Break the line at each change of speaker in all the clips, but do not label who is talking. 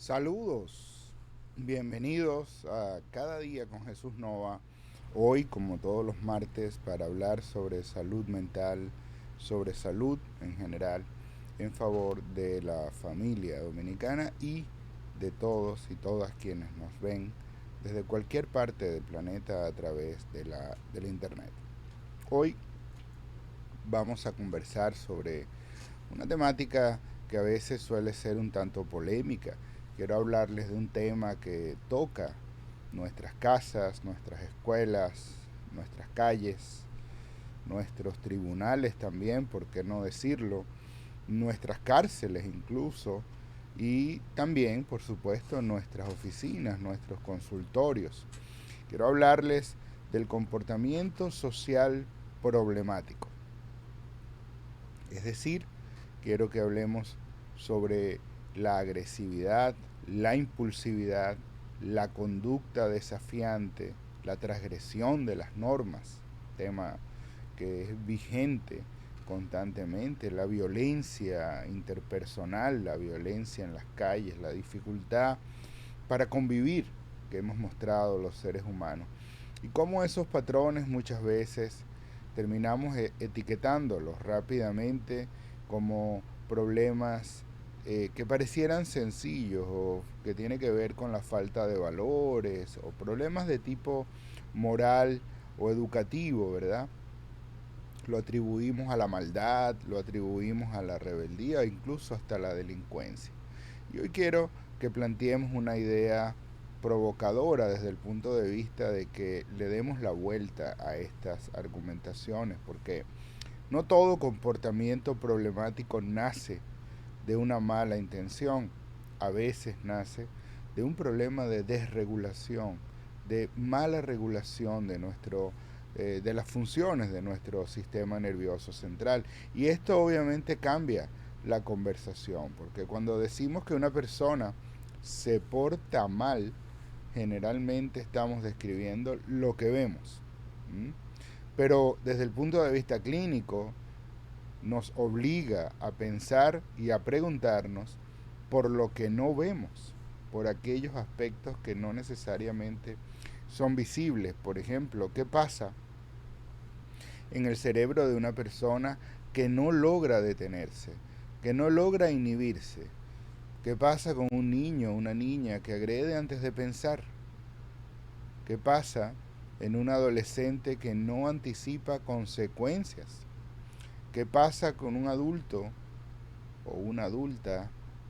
Saludos, bienvenidos a Cada Día con Jesús Nova. Hoy, como todos los martes, para hablar sobre salud mental, sobre salud en general, en favor de la familia dominicana y de todos y todas quienes nos ven desde cualquier parte del planeta a través de la internet. Hoy vamos a conversar sobre una temática que a veces suele ser un tanto polémica. Quiero hablarles de un tema que toca nuestras casas, nuestras escuelas, nuestras calles, nuestros tribunales también, por qué no decirlo, nuestras cárceles incluso, y también, por supuesto, nuestras oficinas, nuestros consultorios. Quiero hablarles del comportamiento social problemático. Es decir, quiero que hablemos sobre la agresividad, la impulsividad, la conducta desafiante, la transgresión de las normas, tema que es vigente constantemente, la violencia interpersonal, la violencia en las calles, la dificultad para convivir que hemos mostrado los seres humanos. Y cómo esos patrones muchas veces terminamos etiquetándolos rápidamente como problemas que parecieran sencillos o que tiene que ver con la falta de valores o problemas de tipo moral o educativo, ¿verdad? Lo atribuimos a la maldad, lo atribuimos a la rebeldía, incluso hasta la delincuencia. Y hoy quiero que planteemos una idea provocadora desde el punto de vista de que le demos la vuelta a estas argumentaciones, porque no todo comportamiento problemático nace de una mala intención, a veces nace de un problema de desregulación, de mala regulación de las funciones de nuestro sistema nervioso central. Y esto obviamente cambia la conversación, porque cuando decimos que una persona se porta mal, generalmente estamos describiendo lo que vemos. ¿Mm? Pero desde el punto de vista clínico, nos obliga a pensar y a preguntarnos por lo que no vemos, por aquellos aspectos que no necesariamente son visibles. Por ejemplo, ¿qué pasa en el cerebro de una persona que no logra detenerse, que no logra inhibirse? ¿Qué pasa con un niño o una niña que agrede antes de pensar? ¿Qué pasa en un adolescente que no anticipa consecuencias? ¿Qué pasa con un adulto o una adulta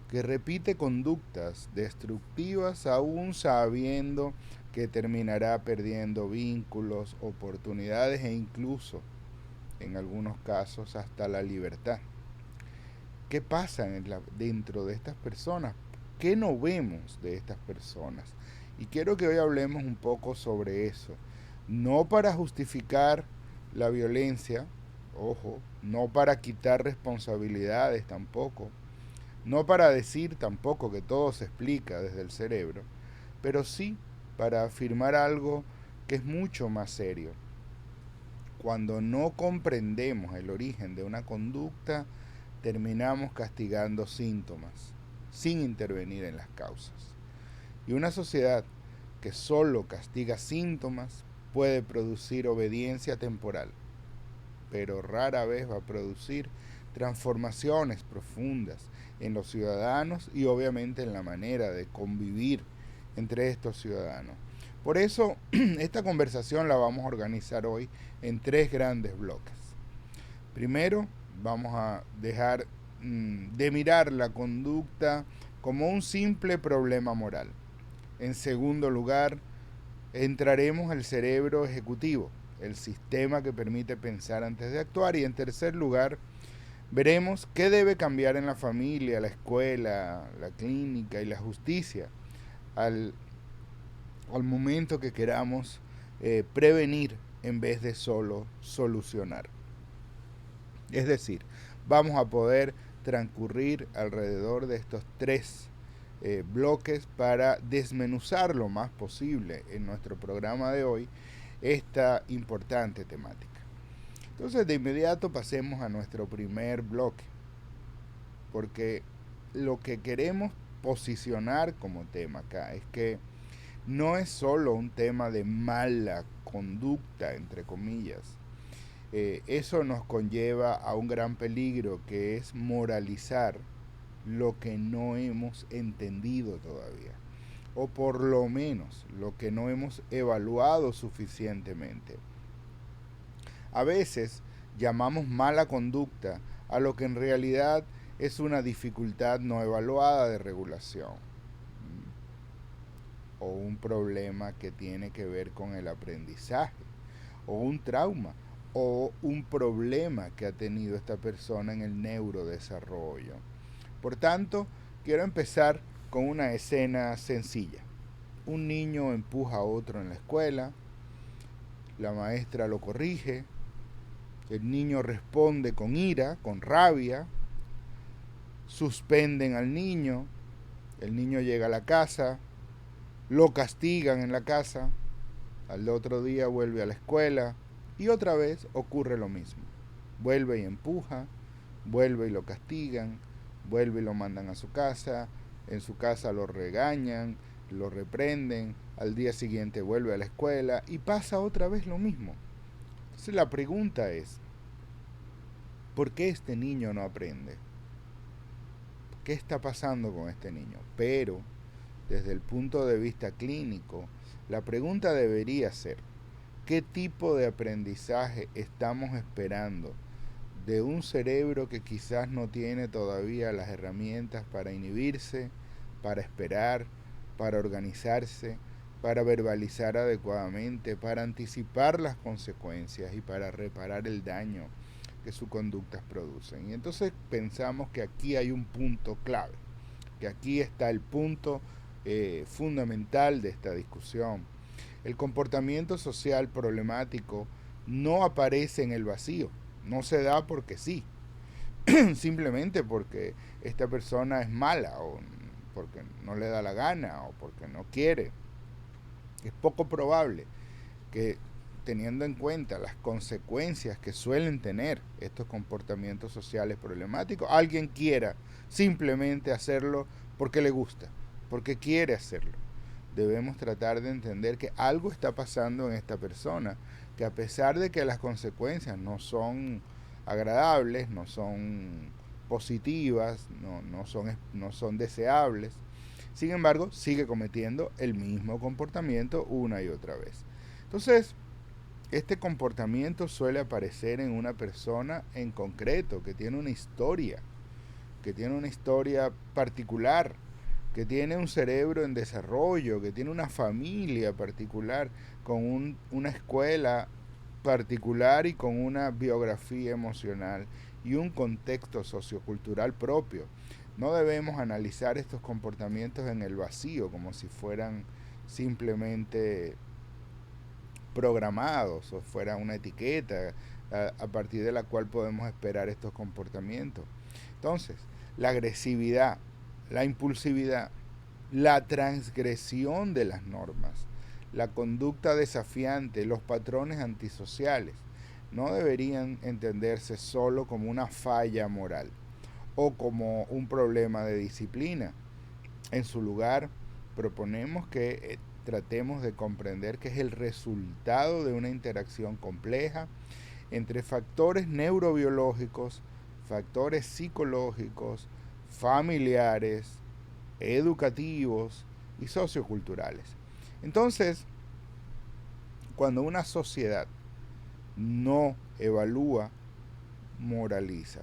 que repite conductas destructivas aún sabiendo que terminará perdiendo vínculos, oportunidades e incluso, en algunos casos, hasta la libertad? ¿Qué pasa dentro de estas personas? ¿Qué no vemos de estas personas? Y quiero que hoy hablemos un poco sobre eso. No para justificar la violencia, ojo, no para quitar responsabilidades tampoco, no para decir tampoco que todo se explica desde el cerebro, pero sí para afirmar algo que es mucho más serio. Cuando no comprendemos el origen de una conducta, terminamos castigando síntomas, sin intervenir en las causas. Y una sociedad que solo castiga síntomas puede producir obediencia temporal, pero rara vez va a producir transformaciones profundas en los ciudadanos y obviamente en la manera de convivir entre estos ciudadanos. Por eso esta conversación la vamos a organizar hoy en tres grandes bloques. Primero, vamos a dejar de mirar la conducta como un simple problema moral. En segundo lugar, entraremos al cerebro ejecutivo, el sistema que permite pensar antes de actuar. Y en tercer lugar, veremos qué debe cambiar en la familia, la escuela, la clínica y la justicia al, al momento que queramos prevenir en vez de solo solucionar. Es decir, vamos a poder transcurrir alrededor de estos tres bloques para desmenuzar lo más posible en nuestro programa de hoy esta importante temática. Entonces, de inmediato pasemos a nuestro primer bloque, porque lo que queremos posicionar como tema acá es que no es solo un tema de mala conducta, entre comillas. Eso nos conlleva a un gran peligro, que es moralizar lo que no hemos entendido todavía, o por lo menos lo que no hemos evaluado suficientemente. A veces llamamos mala conducta a lo que en realidad es una dificultad no evaluada de regulación, o un problema que tiene que ver con el aprendizaje, o un trauma, o un problema que ha tenido esta persona en el neurodesarrollo. Por tanto, quiero empezar con una escena sencilla. Un niño empuja a otro en la escuela, la maestra lo corrige, el niño responde con ira, con rabia, suspenden al niño, el niño llega a la casa, lo castigan en la casa, al otro día vuelve a la escuela y otra vez ocurre lo mismo. Vuelve y empuja, vuelve y lo castigan, vuelve y lo mandan a su casa, en su casa lo regañan, lo reprenden, al día siguiente vuelve a la escuela y pasa otra vez lo mismo. Entonces la pregunta es, ¿por qué este niño no aprende? ¿Qué está pasando con este niño? Pero, desde el punto de vista clínico, la pregunta debería ser, ¿qué tipo de aprendizaje estamos esperando de un cerebro que quizás no tiene todavía las herramientas para inhibirse, para esperar, para organizarse, para verbalizar adecuadamente, para anticipar las consecuencias y para reparar el daño que sus conductas producen? Y entonces pensamos que aquí hay un punto clave, que aquí está el punto fundamental de esta discusión. El comportamiento social problemático no aparece en el vacío, no se da porque sí, simplemente porque esta persona es mala o porque no le da la gana o porque no quiere. Es poco probable que, teniendo en cuenta las consecuencias que suelen tener estos comportamientos sociales problemáticos, alguien quiera simplemente hacerlo porque le gusta, porque quiere hacerlo. Debemos tratar de entender que algo está pasando en esta persona, que a pesar de que las consecuencias no son agradables, no son positivas, no son deseables, sin embargo, sigue cometiendo el mismo comportamiento una y otra vez. Entonces, este comportamiento suele aparecer en una persona en concreto, que tiene una historia particular, que tiene un cerebro en desarrollo, que tiene una familia particular, con una escuela particular y con una biografía emocional y un contexto sociocultural propio. No debemos analizar estos comportamientos en el vacío, como si fueran simplemente programados o fuera una etiqueta a partir de la cual podemos esperar estos comportamientos. Entonces, la agresividad, la impulsividad, la transgresión de las normas, la conducta desafiante, los patrones antisociales, no deberían entenderse solo como una falla moral o como un problema de disciplina. En su lugar, proponemos que tratemos de comprender que es el resultado de una interacción compleja entre factores neurobiológicos, factores psicológicos, familiares, educativos y socioculturales. Entonces, cuando una sociedad no evalúa, moraliza.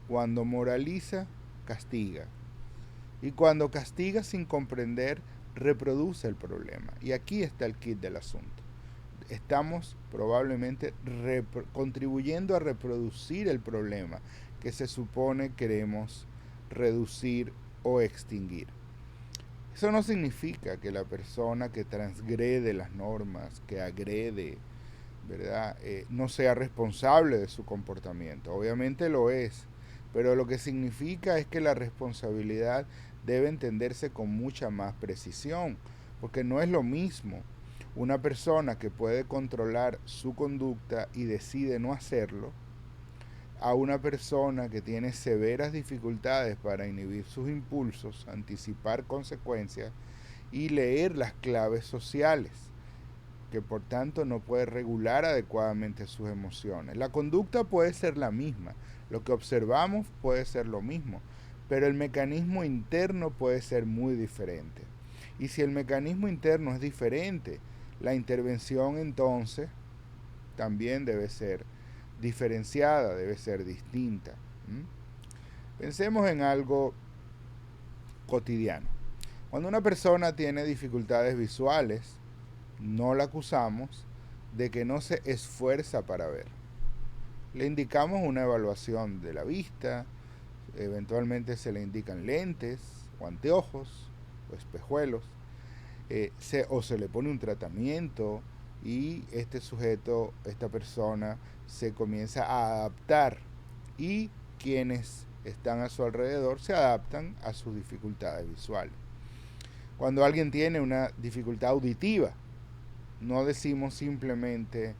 Cuando moraliza, castiga. Y cuando castiga sin comprender, reproduce el problema. Y aquí está el kit del asunto. Estamos probablemente contribuyendo a reproducir el problema que se supone queremos reducir o extinguir. Eso no significa que la persona que transgrede las normas, que agrede, ¿verdad?, no sea responsable de su comportamiento. Obviamente lo es, pero lo que significa es que la responsabilidad debe entenderse con mucha más precisión, porque no es lo mismo una persona que puede controlar su conducta y decide no hacerlo, a una persona que tiene severas dificultades para inhibir sus impulsos, anticipar consecuencias y leer las claves sociales, que por tanto no puede regular adecuadamente sus emociones. La conducta puede ser la misma, lo que observamos puede ser lo mismo, pero el mecanismo interno puede ser muy diferente. Y si el mecanismo interno es diferente, la intervención entonces también debe ser diferenciada, debe ser distinta. Pensemos en algo cotidiano. Cuando una persona tiene dificultades visuales, no la acusamos de que no se esfuerza para ver. Le indicamos una evaluación de la vista, eventualmente se le indican lentes o anteojos o espejuelos, o se le pone un tratamiento y este sujeto, esta persona, se comienza a adaptar y quienes están a su alrededor se adaptan a sus dificultades visuales. Cuando alguien tiene una dificultad auditiva, no decimos simplemente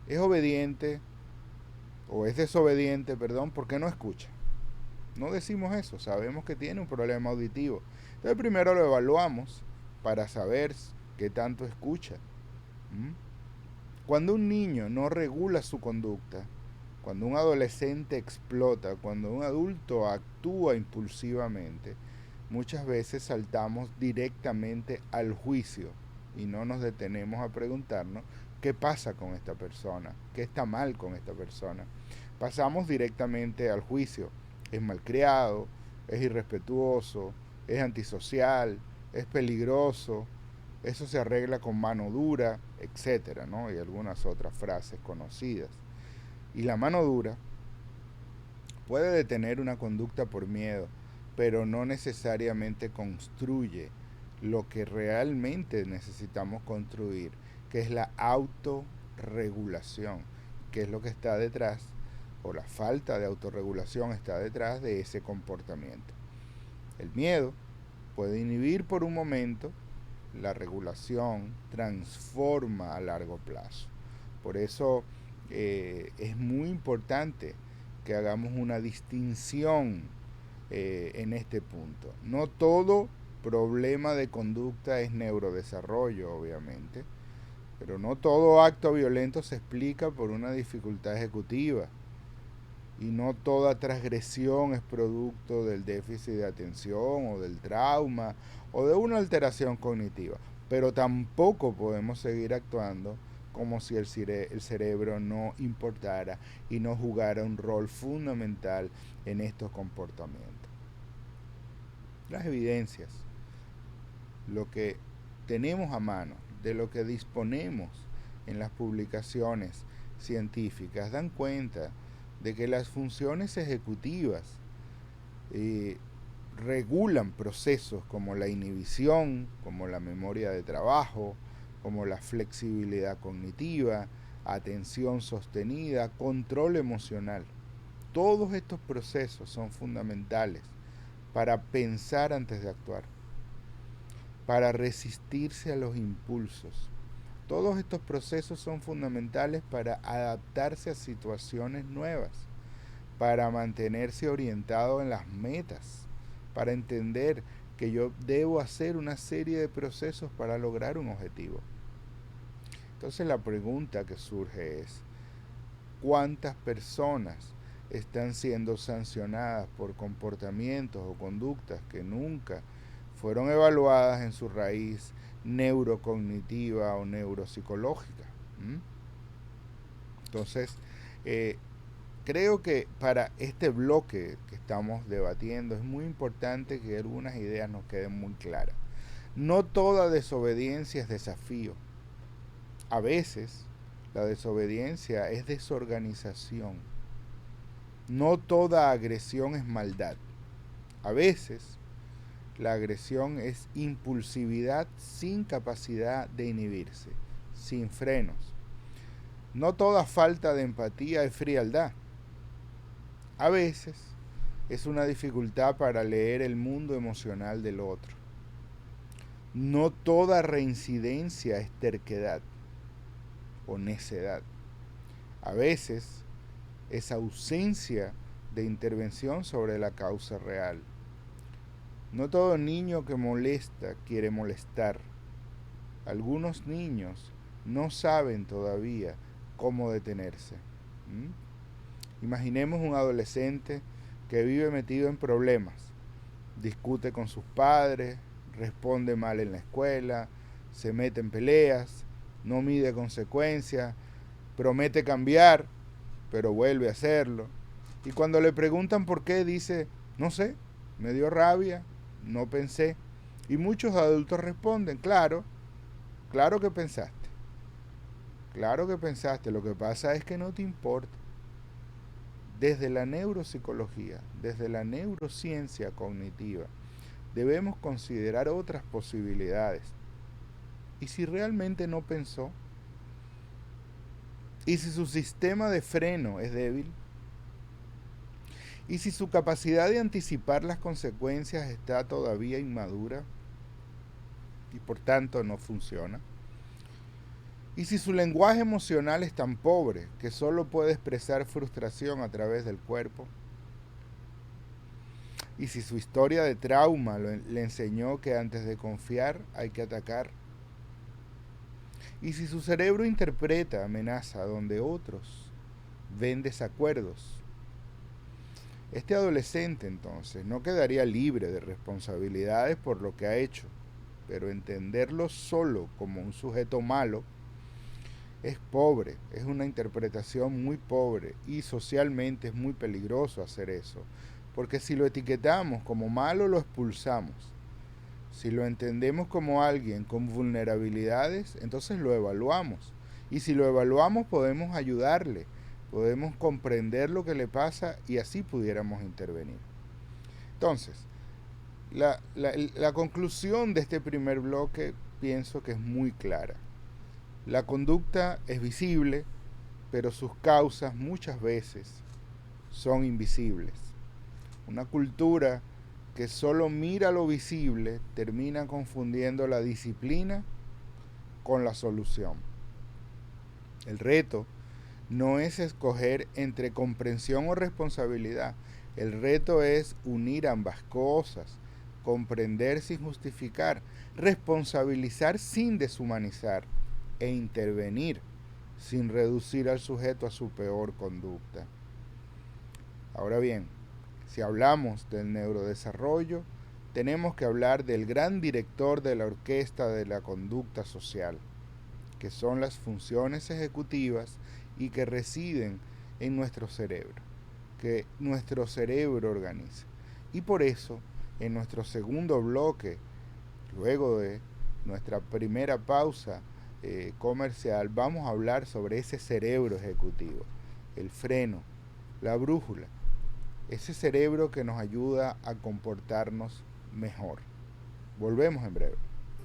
es obediente o es desobediente, porque no escucha. No decimos eso, sabemos que tiene un problema auditivo. Entonces primero lo evaluamos para saber qué tanto escucha. Cuando un niño no regula su conducta, cuando un adolescente explota, cuando un adulto actúa impulsivamente, muchas veces saltamos directamente al juicio y no nos detenemos a preguntarnos qué pasa con esta persona, qué está mal con esta persona. Pasamos directamente al juicio. Es malcriado, es irrespetuoso, es antisocial, es peligroso, eso se arregla con mano dura, etcétera, ¿no? Y algunas otras frases conocidas. Y la mano dura puede detener una conducta por miedo, pero no necesariamente construye lo que realmente necesitamos construir, que es la autorregulación, que es lo que está detrás, o la falta de autorregulación está detrás de ese comportamiento. El miedo puede inhibir por un momento, la regulación transforma a largo plazo. Por eso es muy importante que hagamos una distinción en este punto. No todo problema de conducta es neurodesarrollo, obviamente, pero no todo acto violento se explica por una dificultad ejecutiva. Y no toda transgresión es producto del déficit de atención o del trauma o de una alteración cognitiva. Pero tampoco podemos seguir actuando como si el cerebro no importara y no jugara un rol fundamental en estos comportamientos. Las evidencias, lo que tenemos a mano, de lo que disponemos en las publicaciones científicas, dan cuenta de que las funciones ejecutivas regulan procesos como la inhibición, como la memoria de trabajo, como la flexibilidad cognitiva, atención sostenida, control emocional. Todos estos procesos son fundamentales para pensar antes de actuar, para resistirse a los impulsos. Todos estos procesos son fundamentales para adaptarse a situaciones nuevas, para mantenerse orientado en las metas, para entender que yo debo hacer una serie de procesos para lograr un objetivo. Entonces la pregunta que surge es, ¿cuántas personas están siendo sancionadas por comportamientos o conductas que nunca fueron evaluadas en su raíz neurocognitiva o neuropsicológica? Entonces, creo que para este bloque que estamos debatiendo es muy importante que algunas ideas nos queden muy claras. No toda desobediencia es desafío. A veces la desobediencia es desorganización. No toda agresión es maldad. A veces la agresión es impulsividad sin capacidad de inhibirse, sin frenos. No toda falta de empatía es frialdad. A veces es una dificultad para leer el mundo emocional del otro. No toda reincidencia es terquedad o necedad. A veces esa ausencia de intervención sobre la causa real. No todo niño que molesta quiere molestar. Algunos niños no saben todavía cómo detenerse. Imaginemos un adolescente que vive metido en problemas, discute con sus padres, responde mal en la escuela, se mete en peleas, no mide consecuencias, promete cambiar, pero vuelve a hacerlo. Y cuando le preguntan por qué, dice, no sé, me dio rabia, no pensé. Y muchos adultos responden, claro que pensaste. Claro que pensaste, lo que pasa es que no te importa. Desde la neuropsicología, desde la neurociencia cognitiva, debemos considerar otras posibilidades. ¿Y si realmente no pensó? ¿Y si su sistema de freno es débil? ¿Y si su capacidad de anticipar las consecuencias está todavía inmadura y por tanto no funciona? ¿Y si su lenguaje emocional es tan pobre que solo puede expresar frustración a través del cuerpo? ¿Y si su historia de trauma le enseñó que antes de confiar hay que atacar? ¿Y si su cerebro interpreta amenaza donde otros ven desacuerdos? Este adolescente entonces no quedaría libre de responsabilidades por lo que ha hecho, pero entenderlo solo como un sujeto malo es pobre, es una interpretación muy pobre y socialmente es muy peligroso hacer eso, porque si lo etiquetamos como malo lo expulsamos. Si lo entendemos como alguien con vulnerabilidades, entonces lo evaluamos. Y si lo evaluamos podemos ayudarle, podemos comprender lo que le pasa y así pudiéramos intervenir. Entonces, la conclusión de este primer bloque pienso que es muy clara. La conducta es visible, pero sus causas muchas veces son invisibles. Una cultura que solo mira lo visible termina confundiendo la disciplina con la solución. El reto no es escoger entre comprensión o responsabilidad. El reto es unir ambas cosas, comprender sin justificar, responsabilizar sin deshumanizar e intervenir sin reducir al sujeto a su peor conducta. Ahora bien, si hablamos del neurodesarrollo, tenemos que hablar del gran director de la orquesta de la conducta social, que son las funciones ejecutivas y que residen en nuestro cerebro, que nuestro cerebro organiza. Y por eso, en nuestro segundo bloque, luego de nuestra primera pausa comercial, vamos a hablar sobre ese cerebro ejecutivo, el freno, la brújula, ese cerebro que nos ayuda a comportarnos mejor. Volvemos en breve.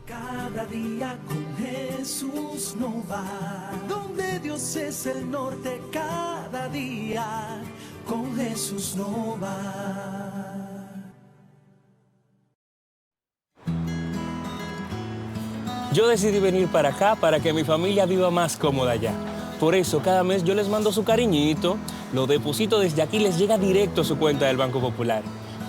Cada día con Jesús no va, donde Dios es el norte, cada día con Jesús no va.
Yo decidí venir para acá para que mi familia viva más cómoda allá. Por eso cada mes yo les mando su cariñito, lo deposito desde aquí, les llega directo a su cuenta del Banco Popular.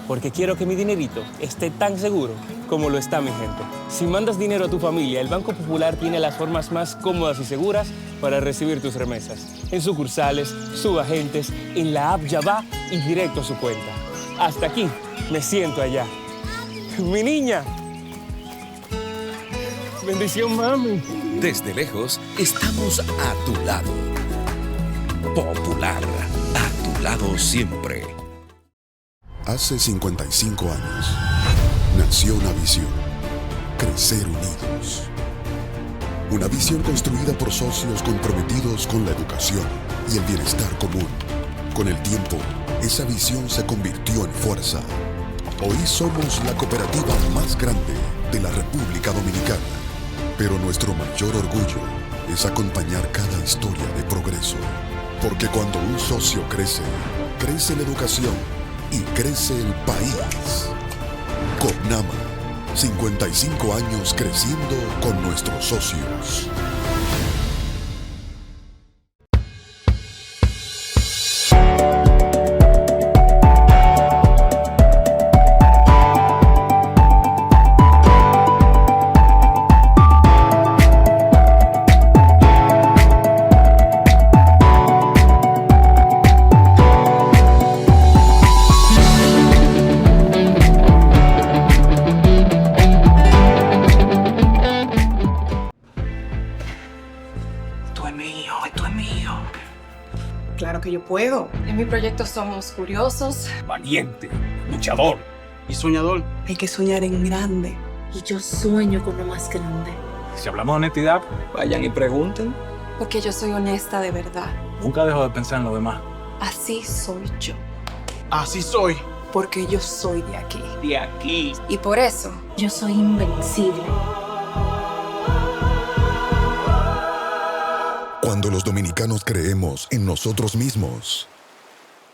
Porque quiero que mi dinerito esté tan seguro como lo está mi gente. Si mandas dinero a tu familia, el Banco Popular tiene las formas más cómodas y seguras para recibir tus remesas. En sucursales, subagentes, en la app ya va y directo a su cuenta. Hasta aquí, me siento allá. ¡Mi niña! Bendición, mami.
Desde lejos, estamos a tu lado. Popular, a tu lado siempre.
Hace 55 años, nació una visión: crecer unidos. Una visión construida por socios comprometidos con la educación y el bienestar común. Con el tiempo, esa visión se convirtió en fuerza. Hoy somos la cooperativa más grande de la República Dominicana. Pero nuestro mayor orgullo es acompañar cada historia de progreso. Porque cuando un socio crece, crece la educación y crece el país. COPNAMA, 55 años creciendo con nuestros socios.
Claro que yo puedo.
En mi proyecto somos curiosos,
valiente, luchador
y soñador.
Hay que soñar en grande.
Y yo sueño con lo más grande.
Si hablamos de honestidad,
vayan y pregunten.
porque yo soy honesta de verdad.
Nunca dejo de pensar en lo demás.
Así soy yo.
Así soy.
Porque yo soy de aquí.
De aquí.
Y por eso,
Yo soy invencible.
Cuando los dominicanos creemos en nosotros mismos,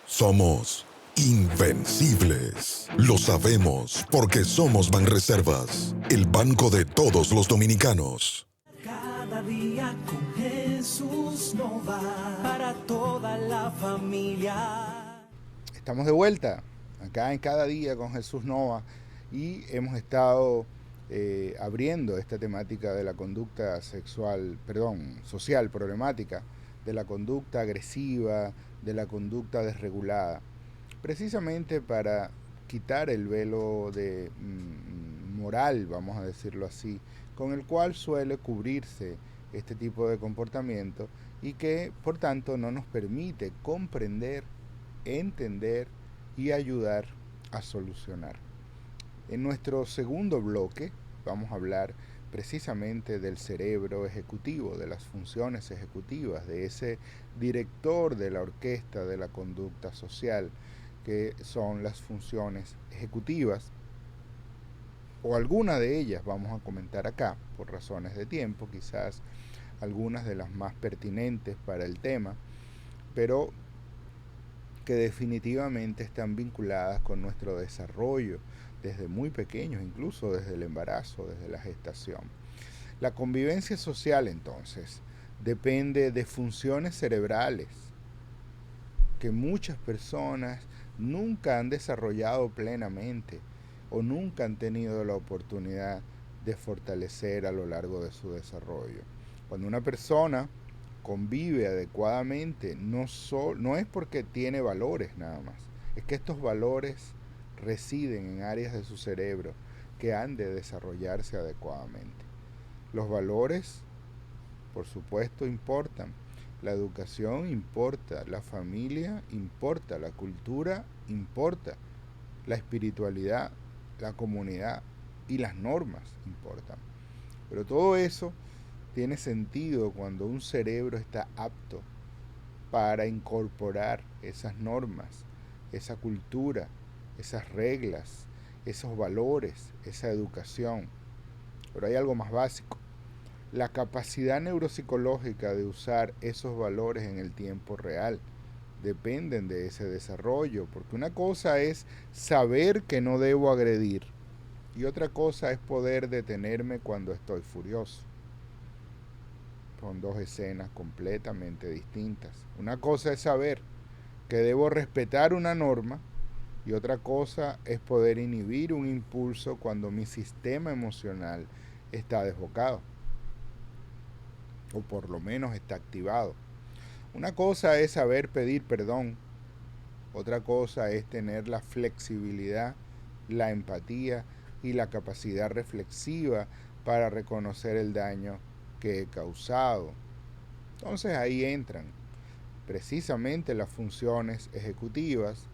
somos invencibles. Lo sabemos porque somos Banreservas, el banco de todos los dominicanos.
Cada día con Jesús no va para toda la familia.
Estamos de vuelta acá en Cada Día con Jesús Nova y hemos estado abriendo esta temática de la conducta social problemática, de la conducta agresiva, de la conducta desregulada, precisamente para quitar el velo de moral, vamos a decirlo así, con el cual suele cubrirse este tipo de comportamiento y que por tanto no nos permite comprender, entender y ayudar a solucionar. En nuestro segundo bloque vamos a hablar precisamente del cerebro ejecutivo, de las funciones ejecutivas, de ese director de la orquesta de la conducta social, que son las funciones ejecutivas, o alguna de ellas vamos a comentar acá, por razones de tiempo, quizás algunas de las más pertinentes para el tema, pero que definitivamente están vinculadas con nuestro desarrollo desde muy pequeños, incluso desde el embarazo, desde la gestación. La convivencia social, entonces, depende de funciones cerebrales que muchas personas nunca han desarrollado plenamente o nunca han tenido la oportunidad de fortalecer a lo largo de su desarrollo. Cuando una persona convive adecuadamente, no es porque tiene valores nada más, es que estos valores residen en áreas de su cerebro que han de desarrollarse adecuadamente. Los valores, por supuesto, importan. La educación importa, la familia importa, la cultura importa, la espiritualidad, la comunidad y las normas importan. Pero todo eso tiene sentido cuando un cerebro está apto para incorporar esas normas, esa cultura, esas reglas, esos valores, esa educación. Pero hay algo más básico. La capacidad neuropsicológica de usar esos valores en el tiempo real dependen de ese desarrollo, porque una cosa es saber que no debo agredir y otra cosa es poder detenerme cuando estoy furioso. Son dos escenas completamente distintas. Una cosa es saber que debo respetar una norma y otra cosa es poder inhibir un impulso cuando mi sistema emocional está desbocado o por lo menos está activado. Una cosa es saber pedir perdón, otra cosa es tener la flexibilidad, la empatía y la capacidad reflexiva para reconocer el daño que he causado. Entonces ahí entran precisamente las funciones ejecutivas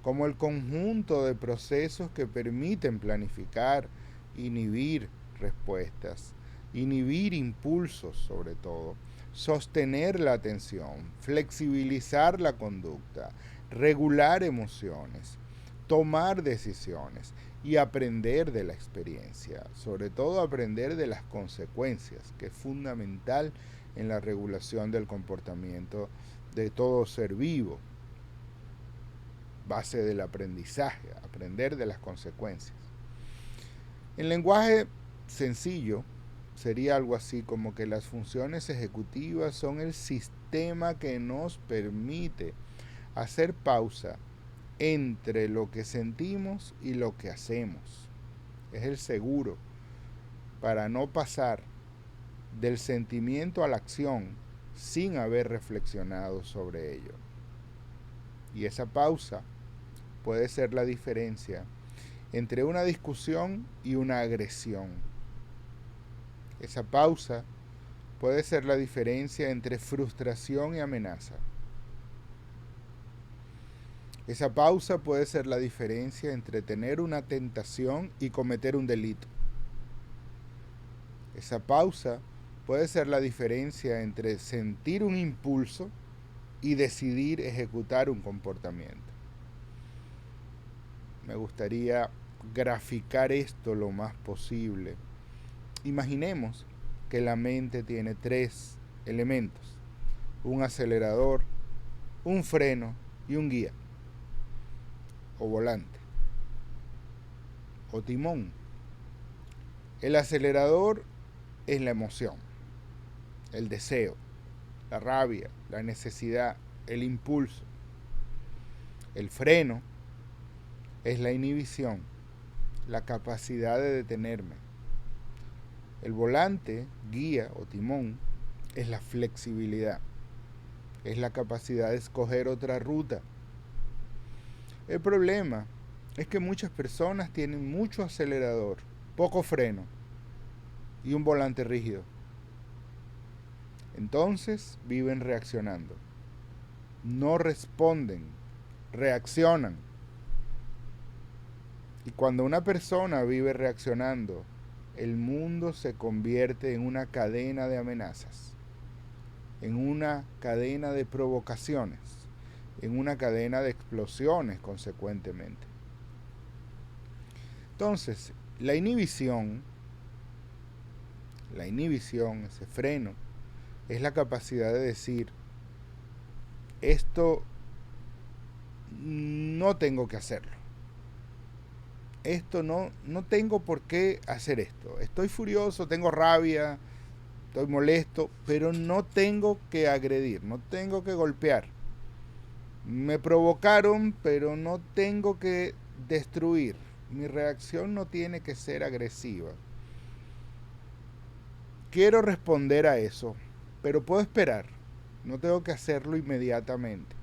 como el conjunto de procesos que permiten planificar, inhibir respuestas, inhibir impulsos sobre todo, sostener la atención, flexibilizar la conducta, regular emociones, tomar decisiones y aprender de la experiencia, sobre todo aprender de las consecuencias, que es fundamental en la regulación del comportamiento de todo ser vivo. Base del aprendizaje, aprender de las consecuencias. En lenguaje sencillo, sería algo así como que las funciones ejecutivas son el sistema que nos permite hacer pausa entre lo que sentimos y lo que hacemos. Es el seguro para no pasar del sentimiento a la acción sin haber reflexionado sobre ello. Y esa pausa puede ser la diferencia entre una discusión y una agresión. Esa pausa puede ser la diferencia entre frustración y amenaza. Esa pausa puede ser la diferencia entre tener una tentación y cometer un delito. Esa pausa puede ser la diferencia entre sentir un impulso y decidir ejecutar un comportamiento. Me gustaría graficar esto lo más posible. Imaginemos que la mente tiene 3 elementos: un acelerador, un freno y un guía, o volante, o timón. El acelerador es la emoción, el deseo, la rabia, la necesidad, el impulso. El freno es la inhibición, la capacidad de detenerme. El volante, guía o timón, es la flexibilidad, es la capacidad de escoger otra ruta. El problema es que muchas personas tienen mucho acelerador, poco freno y un volante rígido. Entonces viven reaccionando. No responden, reaccionan. Y cuando una persona vive reaccionando, el mundo se convierte en una cadena de amenazas, en una cadena de provocaciones, en una cadena de explosiones consecuentemente. Entonces, la inhibición, ese freno, es la capacidad de decir, esto no tengo que hacerlo. Esto no tengo por qué hacer esto. Estoy furioso, tengo rabia, estoy molesto, pero no tengo que agredir, no tengo que golpear. Me provocaron, pero no tengo que destruir. Mi reacción no tiene que ser agresiva. Quiero responder a eso, pero puedo esperar. No tengo que hacerlo inmediatamente.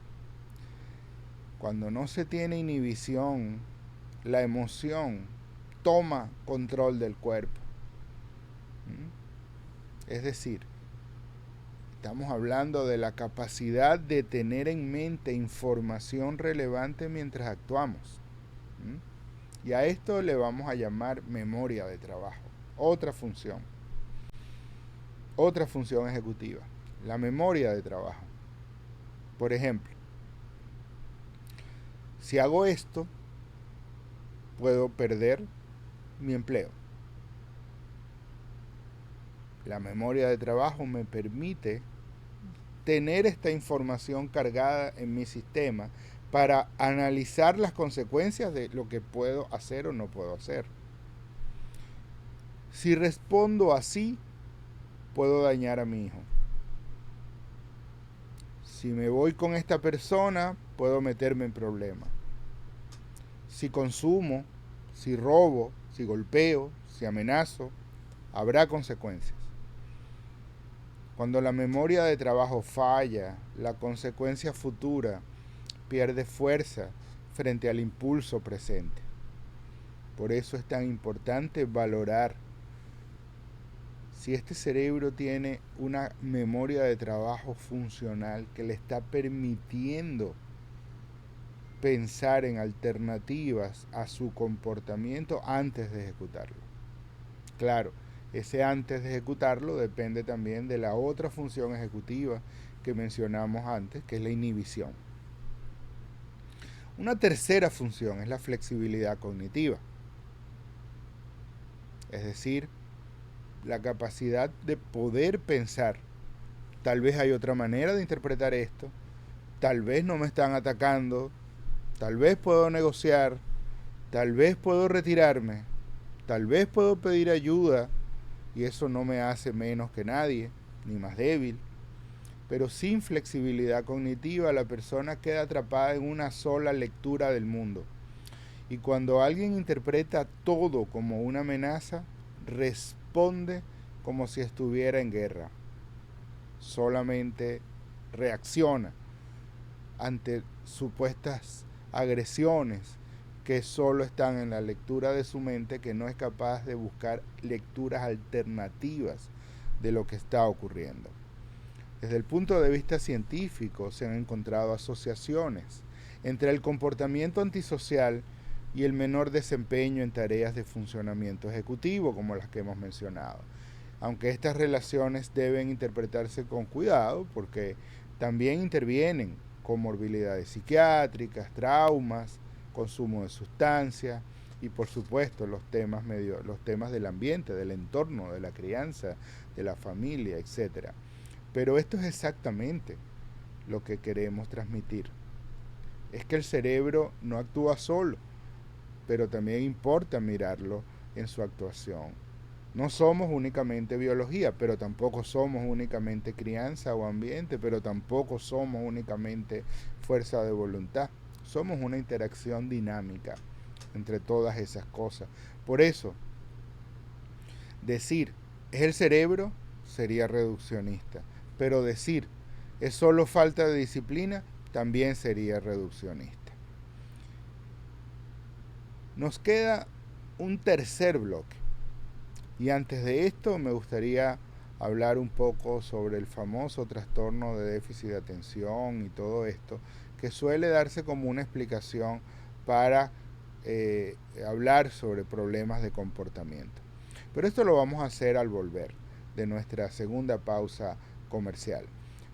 Cuando no se tiene inhibición, la emoción toma control del cuerpo. Es decir, estamos hablando de la capacidad de tener en mente información relevante mientras actuamos. Y a esto le vamos a llamar memoria de trabajo. Otra función ejecutiva, la memoria de trabajo. Por ejemplo, si hago esto, puedo perder mi empleo. La memoria de trabajo me permite tener esta información cargada en mi sistema para analizar las consecuencias de lo que puedo hacer o no puedo hacer. Si respondo así, puedo dañar a mi hijo. Si me voy con esta persona, puedo meterme en problemas. Si consumo, si robo, si golpeo, si amenazo, habrá consecuencias. Cuando la memoria de trabajo falla, la consecuencia futura pierde fuerza frente al impulso presente. Por eso es tan importante valorar si este cerebro tiene una memoria de trabajo funcional que le está permitiendo pensar en alternativas a su comportamiento antes de ejecutarlo. Claro, ese antes de ejecutarlo depende también de la otra función ejecutiva que mencionamos antes, que es la inhibición. Una tercera función es la flexibilidad cognitiva, es decir, la capacidad de poder pensar. Tal vez hay otra manera de interpretar esto, tal vez no me están atacando, tal vez puedo negociar, tal vez puedo retirarme, tal vez puedo pedir ayuda y eso no me hace menos que nadie, ni más débil. Pero sin flexibilidad cognitiva la persona queda atrapada en una sola lectura del mundo. Y cuando alguien interpreta todo como una amenaza, responde como si estuviera en guerra. Solamente reacciona ante supuestas agresiones que solo están en la lectura de su mente, que no es capaz de buscar lecturas alternativas de lo que está ocurriendo. Desde el punto de vista científico se han encontrado asociaciones entre el comportamiento antisocial y el menor desempeño en tareas de funcionamiento ejecutivo, como las que hemos mencionado. Aunque estas relaciones deben interpretarse con cuidado, porque también intervienen comorbilidades psiquiátricas, traumas, consumo de sustancias y por supuesto los temas del ambiente, del entorno, de la crianza, de la familia, etc. Pero esto es exactamente lo que queremos transmitir. Es que el cerebro no actúa solo, pero también importa mirarlo en su actuación. No somos únicamente biología, pero tampoco somos únicamente crianza o ambiente, pero tampoco somos únicamente fuerza de voluntad. Somos una interacción dinámica entre todas esas cosas. Por eso, decir es el cerebro sería reduccionista, pero decir es solo falta de disciplina también sería reduccionista. Nos queda un tercer bloque. Y antes de esto me gustaría hablar un poco sobre el famoso trastorno de déficit de atención y todo esto, que suele darse como una explicación para hablar sobre problemas de comportamiento. Pero esto lo vamos a hacer al volver de nuestra segunda pausa comercial.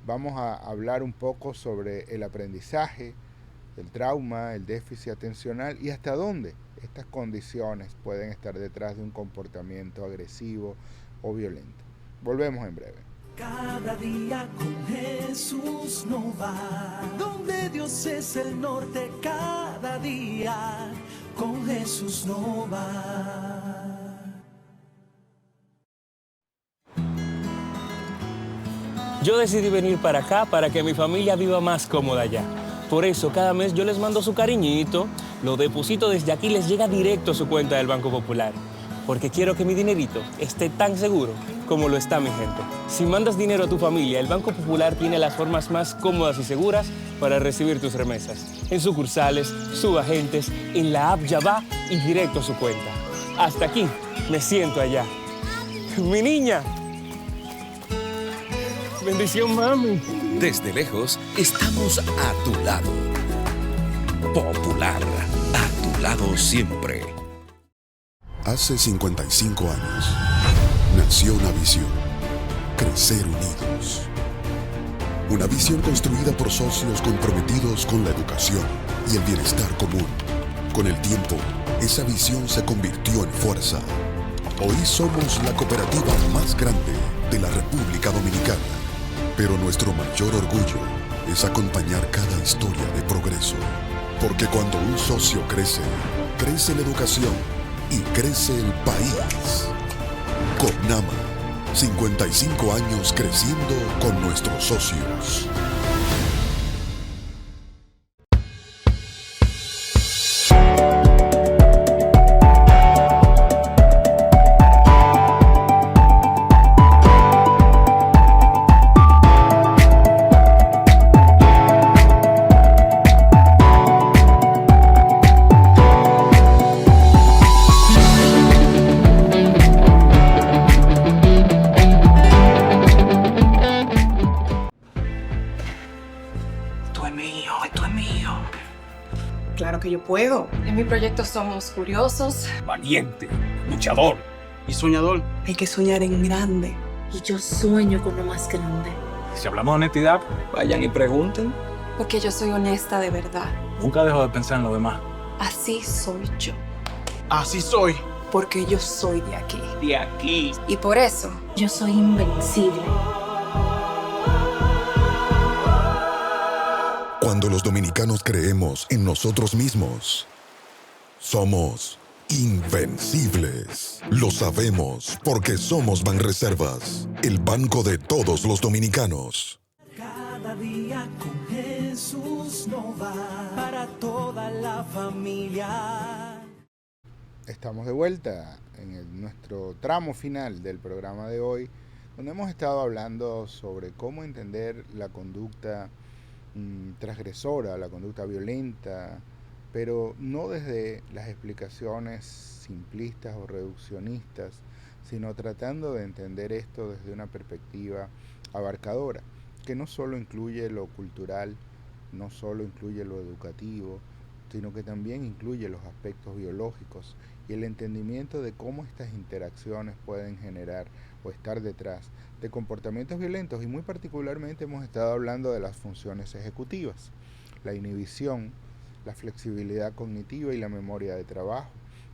Vamos a hablar un poco sobre el aprendizaje, el trauma, el déficit atencional y hasta dónde estas condiciones pueden estar detrás de un comportamiento agresivo o violento. Volvemos en breve.
Cada día con Jesús no va, donde Dios es el norte, cada día con Jesús no va.
Yo decidí venir para acá para que mi familia viva más cómoda allá. Por eso, cada mes yo les mando su cariñito, lo deposito desde aquí y les llega directo a su cuenta del Banco Popular. Porque quiero que mi dinerito esté tan seguro como lo está mi gente. Si mandas dinero a tu familia, el Banco Popular tiene las formas más cómodas y seguras para recibir tus remesas. En sucursales, subagentes, en la app Ya Va y directo a su cuenta. Hasta aquí, me siento allá. ¡Mi niña! Bendición, mami.
Desde lejos, estamos a tu lado. Popular, a tu lado siempre.
Hace 55 años, nació una visión: crecer unidos. Una visión construida por socios comprometidos con la educación y el bienestar común. Con el tiempo, esa visión se convirtió en fuerza. Hoy somos la cooperativa más grande de la República Dominicana. Pero nuestro mayor orgullo es acompañar cada historia de progreso. Porque cuando un socio crece, crece la educación y crece el país. COPNAMA, 55 años creciendo con nuestros socios.
Claro que yo puedo.
En mi proyecto somos curiosos,
Valiente, luchador.
Y soñador.
Hay que soñar en grande.
Y yo sueño con lo más grande.
Si hablamos de honestidad,
Vayan y pregunten.
porque yo soy honesta de verdad.
nunca dejo de pensar en lo demás.
Así soy yo,
Así soy.
Porque yo soy de aquí.
De aquí.
y por eso
Yo soy invencible.
Cuando los dominicanos creemos en nosotros mismos, somos invencibles. Lo sabemos porque somos Banreservas, el banco de todos los dominicanos.
Cada día con Jesús no va, para toda la familia.
Estamos de vuelta en nuestro tramo final del programa de hoy, donde hemos estado hablando sobre cómo entender la conducta transgresora, la conducta violenta, pero no desde las explicaciones simplistas o reduccionistas, sino tratando de entender esto desde una perspectiva abarcadora, que no solo incluye lo cultural, no solo incluye lo educativo, sino que también incluye los aspectos biológicos y el entendimiento de cómo estas interacciones pueden generar o estar detrás de comportamientos violentos, y muy particularmente hemos estado hablando de las funciones ejecutivas, la inhibición, la flexibilidad cognitiva y la memoria de trabajo.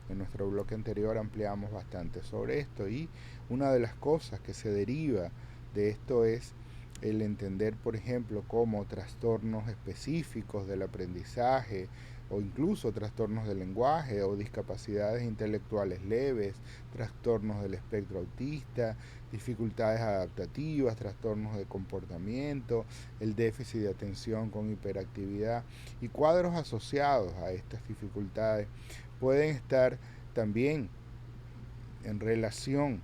En nuestro bloque anterior ampliamos bastante sobre esto, y una de las cosas que se deriva de esto es el entender, por ejemplo, cómo trastornos específicos del aprendizaje o incluso trastornos del lenguaje o discapacidades intelectuales leves, trastornos del espectro autista, dificultades adaptativas, trastornos de comportamiento, el déficit de atención con hiperactividad y cuadros asociados a estas dificultades pueden estar también en relación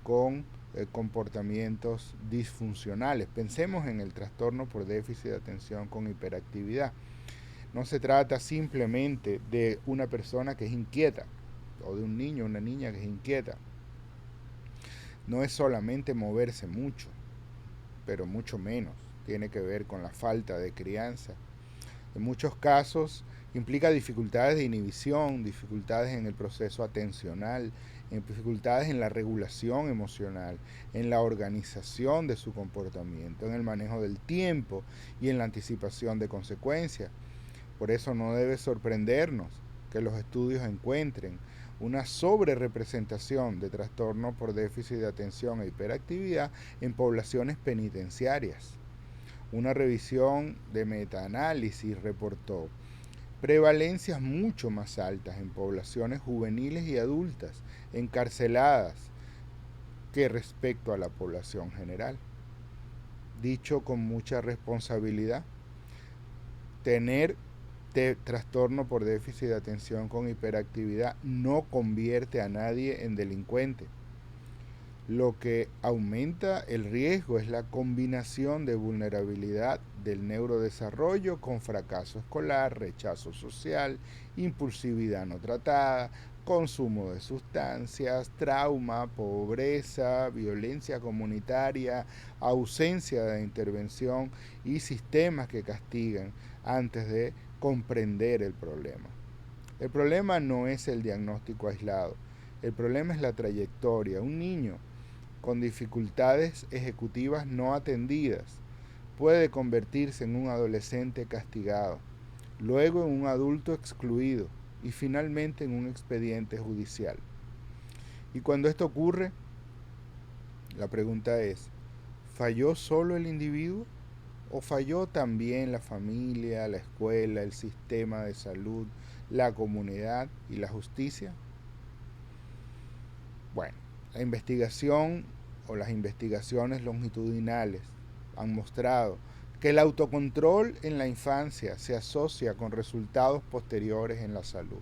con comportamientos disfuncionales. Pensemos en el trastorno por déficit de atención con hiperactividad. No se trata simplemente de una persona que es inquieta, o de un niño o una niña que es inquieta. No es solamente moverse mucho, pero mucho menos. Tiene que ver con la falta de crianza. En muchos casos implica dificultades de inhibición, dificultades en el proceso atencional, dificultades en la regulación emocional, en la organización de su comportamiento, en el manejo del tiempo y en la anticipación de consecuencias. Por eso no debe sorprendernos que los estudios encuentren una sobrerepresentación de trastorno por déficit de atención e hiperactividad en poblaciones penitenciarias. Una revisión de metaanálisis reportó prevalencias mucho más altas en poblaciones juveniles y adultas encarceladas que respecto a la población general. Dicho con mucha responsabilidad, tener trastorno por déficit de atención con hiperactividad no convierte a nadie en delincuente. Lo que aumenta el riesgo es la combinación de vulnerabilidad del neurodesarrollo con fracaso escolar, rechazo social, impulsividad no tratada, consumo de sustancias, trauma, pobreza, violencia comunitaria, ausencia de intervención y sistemas que castigan antes de comprender el problema. El problema no es el diagnóstico aislado, el problema es la trayectoria. Un niño con dificultades ejecutivas no atendidas puede convertirse en un adolescente castigado, luego en un adulto excluido y finalmente en un expediente judicial. Y cuando esto ocurre, la pregunta es, ¿falló solo el individuo o falló también la familia, la escuela, el sistema de salud, la comunidad y la justicia? Bueno, la investigación o las investigaciones longitudinales han mostrado que el autocontrol en la infancia se asocia con resultados posteriores en la salud,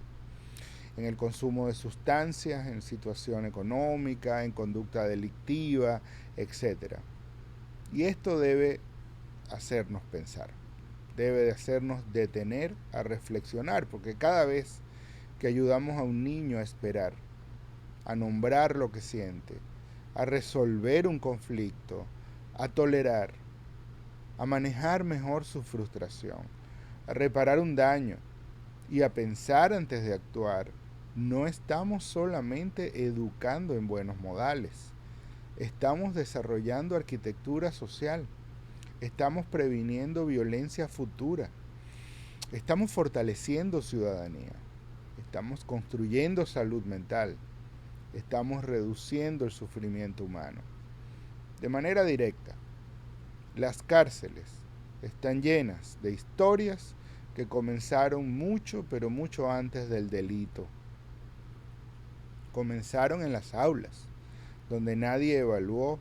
en el consumo de sustancias, en situación económica, en conducta delictiva, etc. Y esto debe hacernos pensar, debe de hacernos detener a reflexionar, porque cada vez que ayudamos a un niño a esperar, a nombrar lo que siente, a resolver un conflicto, a tolerar, a manejar mejor su frustración, a reparar un daño y a pensar antes de actuar, no estamos solamente educando en buenos modales, estamos desarrollando arquitectura social, estamos previniendo violencia futura, estamos fortaleciendo ciudadanía, estamos construyendo salud mental, estamos reduciendo el sufrimiento humano. De manera directa, las cárceles están llenas de historias que comenzaron mucho, pero mucho antes del delito. Comenzaron en las aulas, donde nadie evaluó,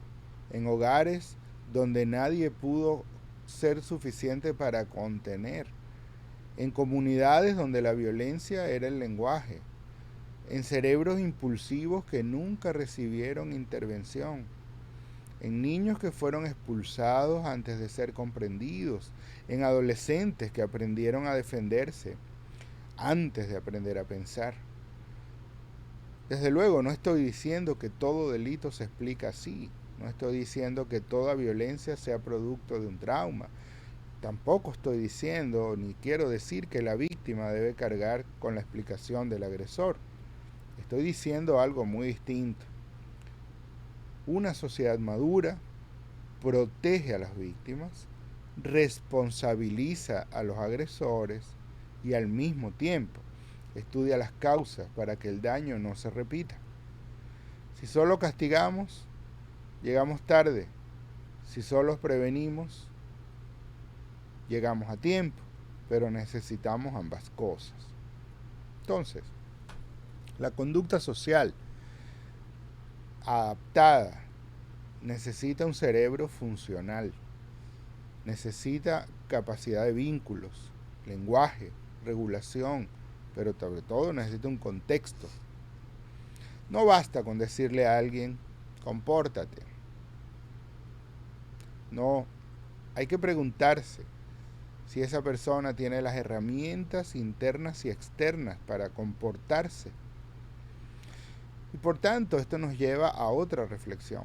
en hogares donde nadie pudo ser suficiente para contener, en comunidades donde la violencia era el lenguaje, en cerebros impulsivos que nunca recibieron intervención, en niños que fueron expulsados antes de ser comprendidos, en adolescentes que aprendieron a defenderse antes de aprender a pensar. Desde luego, no estoy diciendo que todo delito se explica así, no estoy diciendo que toda violencia sea producto de un trauma. Tampoco estoy diciendo ni quiero decir que la víctima debe cargar con la explicación del agresor. Estoy diciendo algo muy distinto. Una sociedad madura protege a las víctimas, responsabiliza a los agresores y al mismo tiempo estudia las causas para que el daño no se repita. Si solo castigamos, llegamos tarde. Si solo prevenimos, llegamos a tiempo, pero necesitamos ambas cosas. Entonces, la conducta social adaptada necesita un cerebro funcional, necesita capacidad de vínculos, lenguaje, regulación, pero sobre todo necesita un contexto. No basta con decirle a alguien, compórtate. No, hay que preguntarse si esa persona tiene las herramientas internas y externas para comportarse. Y por tanto, esto nos lleva a otra reflexión.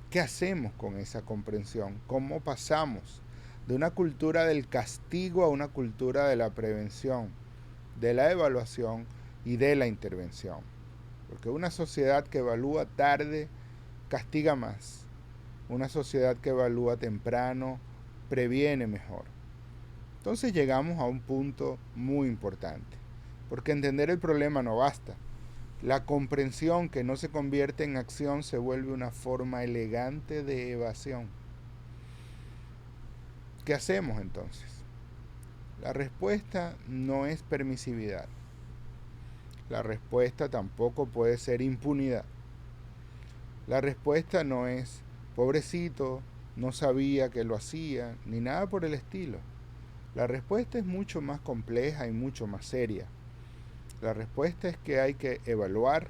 ¿Qué hacemos con esa comprensión? ¿Cómo pasamos de una cultura del castigo a una cultura de la prevención, de la evaluación y de la intervención? Porque una sociedad que evalúa tarde castiga más. Una sociedad que evalúa temprano previene mejor. Entonces llegamos a un punto muy importante, porque entender el problema no basta. La comprensión que no se convierte en acción se vuelve una forma elegante de evasión. ¿Qué hacemos entonces? La respuesta no es permisividad. La respuesta tampoco puede ser impunidad. La respuesta no es pobrecito, no sabía que lo hacía, ni nada por el estilo. La respuesta es mucho más compleja y mucho más seria. La respuesta es que hay que evaluar,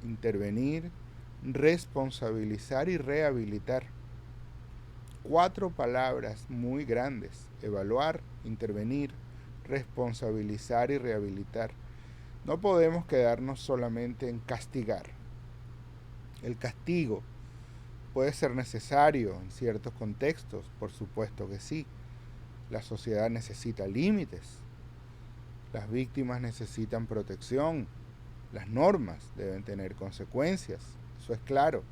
intervenir, responsabilizar y rehabilitar. 4 palabras muy grandes: evaluar, intervenir, responsabilizar y rehabilitar. No podemos quedarnos solamente en castigar. El castigo puede ser necesario en ciertos contextos, por supuesto que sí. La sociedad necesita límites. Las víctimas necesitan protección. Las normas deben tener consecuencias. Eso es claro.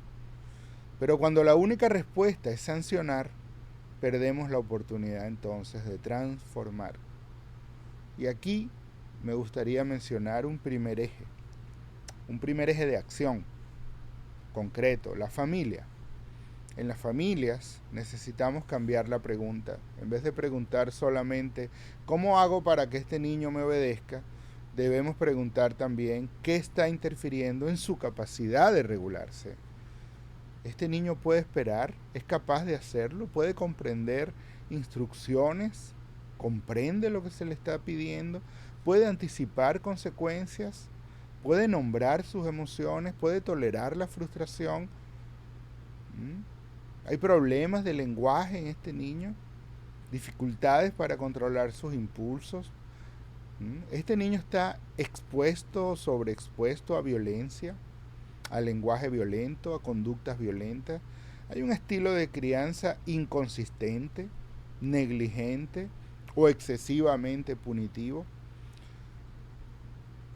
Pero cuando la única respuesta es sancionar, perdemos la oportunidad entonces de transformar. Y aquí me gustaría mencionar un primer eje de acción concreto: la familia. En las familias necesitamos cambiar la pregunta. En vez de preguntar solamente ¿cómo hago para que este niño me obedezca?, debemos preguntar también ¿qué está interfiriendo en su capacidad de regularse? ¿Este niño puede esperar? ¿Es capaz de hacerlo? ¿Puede comprender instrucciones? ¿Comprende lo que se le está pidiendo? ¿Puede anticipar consecuencias? ¿Puede nombrar sus emociones? ¿Puede tolerar la frustración? ¿Hay problemas de lenguaje en este niño? ¿Dificultades para controlar sus impulsos? ¿Este niño está expuesto o sobreexpuesto a violencia, a lenguaje violento, a conductas violentas? ¿Hay un estilo de crianza inconsistente, negligente o excesivamente punitivo?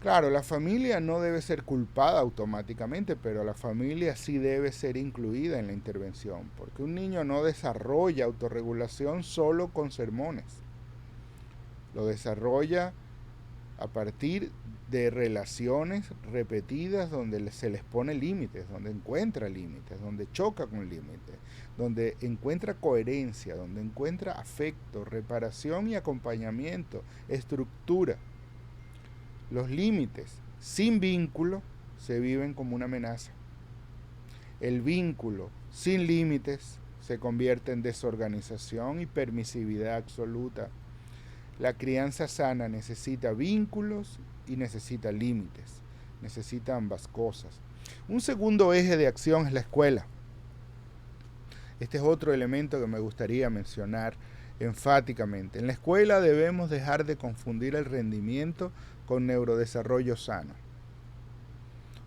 Claro, la familia no debe ser culpada automáticamente, pero la familia sí debe ser incluida en la intervención, porque un niño no desarrolla autorregulación solo con sermones. Lo desarrolla a partir de relaciones repetidas donde se les pone límites, donde encuentra límites, donde choca con límites, donde encuentra coherencia, donde encuentra afecto, reparación y acompañamiento, estructura. Los límites sin vínculo se viven como una amenaza. El vínculo sin límites se convierte en desorganización y permisividad absoluta. La crianza sana necesita vínculos y necesita límites. Necesita ambas cosas. Un segundo eje de acción es la escuela. Este es otro elemento que me gustaría mencionar enfáticamente. En la escuela debemos dejar de confundir el rendimiento con neurodesarrollo sano.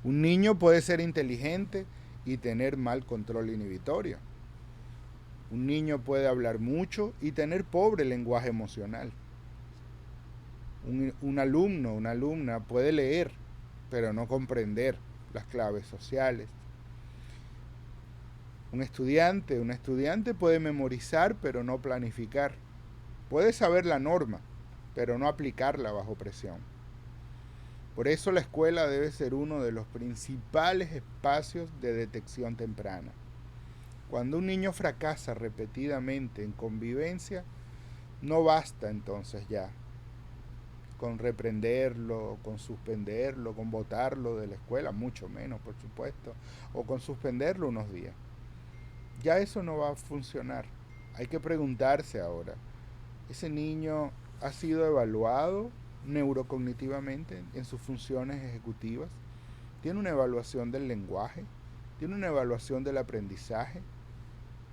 Un niño puede ser inteligente y tener mal control inhibitorio. Un niño puede hablar mucho y tener pobre lenguaje emocional. Un alumno, una alumna puede leer, pero no comprender las claves sociales. Un estudiante puede memorizar, pero no planificar. Puede saber la norma, pero no aplicarla bajo presión. Por eso la escuela debe ser uno de los principales espacios de detección temprana. Cuando un niño fracasa repetidamente en convivencia, no basta entonces ya con reprenderlo, con suspenderlo, con botarlo de la escuela, mucho menos, por supuesto, o con suspenderlo unos días. Ya eso no va a funcionar. Hay que preguntarse ahora, ¿ese niño ha sido evaluado neurocognitivamente en sus funciones ejecutivas? ¿Tiene una evaluación del lenguaje? ¿Tiene una evaluación del aprendizaje?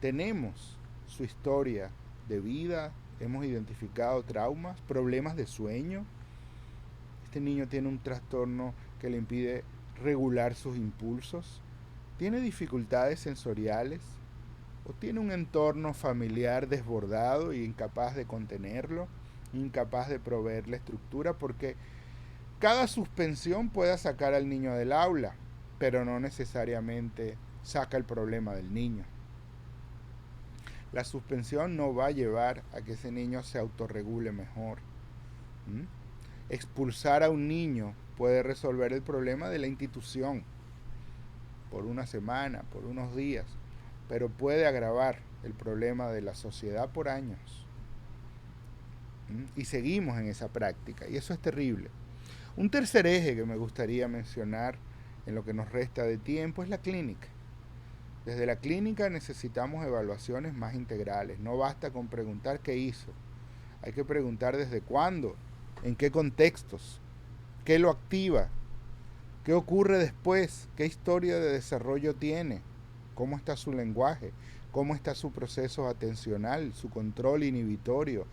Tenemos su historia de vida, hemos identificado traumas, problemas de sueño. Este niño tiene un trastorno que le impide regular sus impulsos. ¿Tiene dificultades sensoriales? ¿O tiene un entorno familiar desbordado e incapaz de contenerlo? Incapaz de proveerle estructura, porque cada suspensión puede sacar al niño del aula, pero no necesariamente saca el problema del niño. La suspensión no va a llevar a que ese niño se autorregule mejor. Expulsar a un niño puede resolver el problema de la institución por una semana, por unos días, pero puede agravar el problema de la sociedad por años. Y seguimos en esa práctica, y eso es terrible. Un tercer eje que me gustaría mencionar en lo que nos resta de tiempo es la clínica. Desde la clínica necesitamos evaluaciones más integrales. No basta con preguntar qué hizo. Hay que preguntar desde cuándo, en qué contextos, qué lo activa, qué ocurre después, qué historia de desarrollo tiene, cómo está su lenguaje, cómo está su proceso atencional, su control inhibitorio,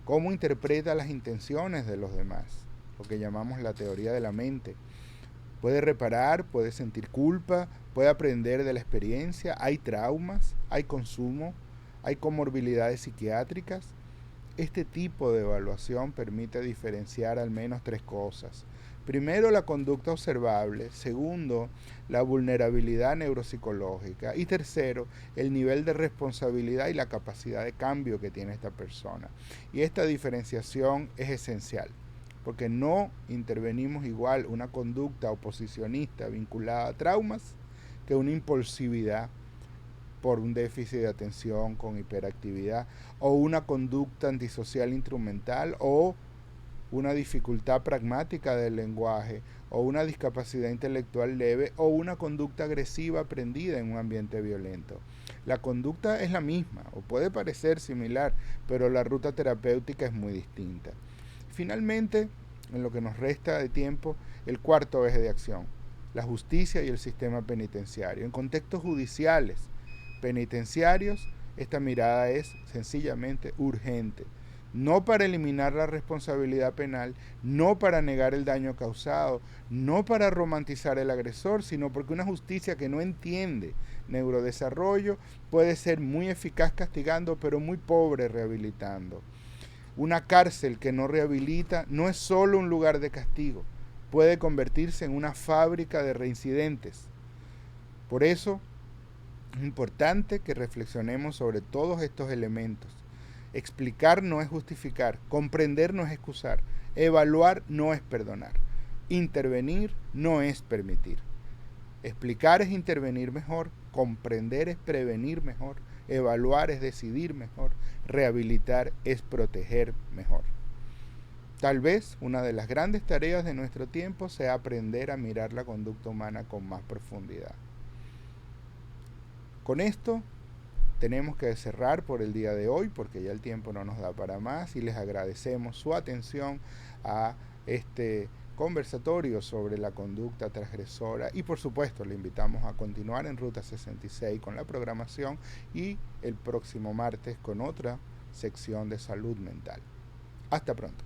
cómo interpreta las intenciones de los demás, lo que llamamos la teoría de la mente. Puede reparar, puede sentir culpa, puede aprender de la experiencia, hay traumas, hay consumo, hay comorbilidades psiquiátricas. Este tipo de evaluación permite diferenciar al menos 3 cosas. Primero, la conducta observable. Segundo, la vulnerabilidad neuropsicológica. Y tercero, el nivel de responsabilidad y la capacidad de cambio que tiene esta persona. Y esta diferenciación es esencial, porque no intervenimos igual una conducta oposicionista vinculada a traumas que una impulsividad por un déficit de atención con hiperactividad, o una conducta antisocial instrumental, o una dificultad pragmática del lenguaje, o una discapacidad intelectual leve, o una conducta agresiva aprendida en un ambiente violento. La conducta es la misma, o puede parecer similar, pero la ruta terapéutica es muy distinta. Finalmente, en lo que nos resta de tiempo, el cuarto eje de acción, la justicia y el sistema penitenciario. En contextos judiciales, penitenciarios, esta mirada es sencillamente urgente. No para eliminar la responsabilidad penal, no para negar el daño causado, no para romantizar el agresor, sino porque una justicia que no entiende neurodesarrollo puede ser muy eficaz castigando, pero muy pobre rehabilitando. Una cárcel que no rehabilita no es solo un lugar de castigo, puede convertirse en una fábrica de reincidentes. Por eso es importante que reflexionemos sobre todos estos elementos. Explicar no es justificar, comprender no es excusar, evaluar no es perdonar, intervenir no es permitir. Explicar es intervenir mejor, comprender es prevenir mejor, evaluar es decidir mejor, rehabilitar es proteger mejor. Tal vez una de las grandes tareas de nuestro tiempo sea aprender a mirar la conducta humana con más profundidad. Con esto tenemos que cerrar por el día de hoy, porque ya el tiempo no nos da para más, y les agradecemos su atención a este conversatorio sobre la conducta transgresora, y por supuesto le invitamos a continuar en Ruta 66 con la programación, y el próximo martes con otra sección de salud mental. Hasta pronto.